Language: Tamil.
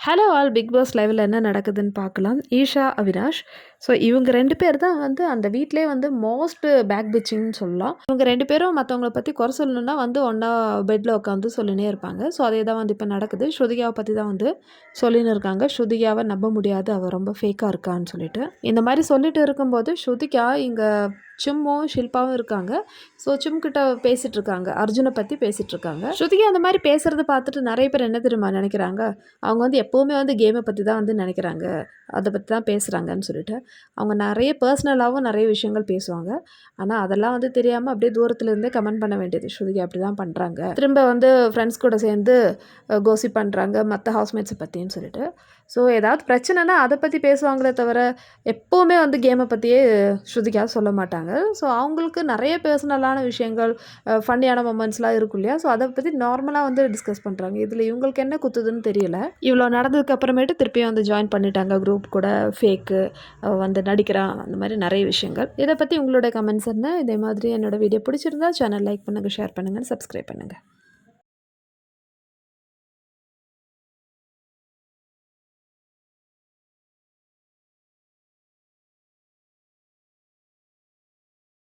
ஹலோ ஆல் பிக் பாஸ் லைவில் என்ன நடக்குதுன்னு பார்க்கலாம். ஈஷா, அவினாஷ். ஸோ இவங்க 2 பேர் தான் வந்து அந்த வீட்டிலே வந்து மோஸ்ட் பேக் பிச்சிங்ன்னு சொல்லலாம். இவங்க 2 பேரும் மற்றவங்கள பற்றி குறை சொல்லணுன்னா வந்து ஒன்றா பெட்டில் உட்காந்து சொல்லினே இருப்பாங்க. ஸோ அதே தான் வந்து இப்போ நடக்குது. ஸ்ருதிகாவை பற்றி தான் வந்து சொல்லின்னு இருக்காங்க. ஸ்ருதிகாவை நம்ப முடியாது, அவள் ரொம்ப ஃபேக்காக இருக்கான்னு சொல்லிட்டு. இந்த மாதிரி சொல்லிட்டு இருக்கும்போது ஸ்ருதிகா இங்கே சிம்மும் ஷில்பாவும் இருக்காங்க. ஸோ கிட்ட பேசிகிட்டு இருக்காங்க, அர்ஜுனை பற்றி பேசிகிட்டு இருக்காங்க. ஸ்ருதிகா அந்த மாதிரி பேசுகிறத பார்த்துட்டு நிறைய பேர் என்ன தெரியுமா நினைக்கிறாங்க, அவங்க வந்து எப்போவுமே வந்து கேமை பற்றி தான் வந்து நினைக்கிறாங்க, அதை பற்றி தான் பேசுகிறாங்கன்னு சொல்லிட்டு. அவங்க நிறைய பர்சனலாகவும் நிறைய விஷயங்கள் பேசுவாங்க. ஆனால் அதெல்லாம் வந்து தெரியாமல் அப்படியே தூரத்துலேருந்தே கமெண்ட் பண்ண வேண்டியது. ஸ்ருதிகா அப்படி தான் பண்ணுறாங்க, திரும்ப வந்து ஃப்ரெண்ட்ஸ் கூட சேர்ந்து கோசிப் பண்ணுறாங்க மற்ற ஹவுஸ்மேட்ஸை பற்றின்னு சொல்லிட்டு. ஸோ ஏதாவது பிரச்சனைனா அதை பற்றி பேசுவாங்களே தவிர எப்போவுமே வந்து கேமை பற்றியே ஸ்ருதிகா சொல்ல மாட்டாங்க. ஸோ அவங்களுக்கு நிறைய பர்சனலான விஷயங்கள், ஃபன்னியான மொமெண்ட்ஸ்லாம் இருக்கும் இல்லையா, ஸோ அதை பற்றி நார்மலாக வந்து டிஸ்கஸ் பண்ணுறாங்க. இதில் இவங்களுக்கு என்ன குத்துதுன்னு தெரியல. இவ்வளோ நடந்ததுக்கு அப்புறமேட்டு திருப்பியும் வந்து ஜாயின் பண்ணிட்டாங்க குரூப் கூட. ஃபேக்கு வந்து நடிக்கிறான், அந்த மாதிரி நிறைய விஷயங்கள். இதை பற்றி உங்களோட கமெண்ட்ஸ் என்ன? இதே மாதிரி என்னோட வீடியோ பிடிச்சிருந்தா சேனல் லைக் பண்ணுங்கள், ஷேர் பண்ணுங்கள், சப்ஸ்கிரைப் பண்ணுங்கள்.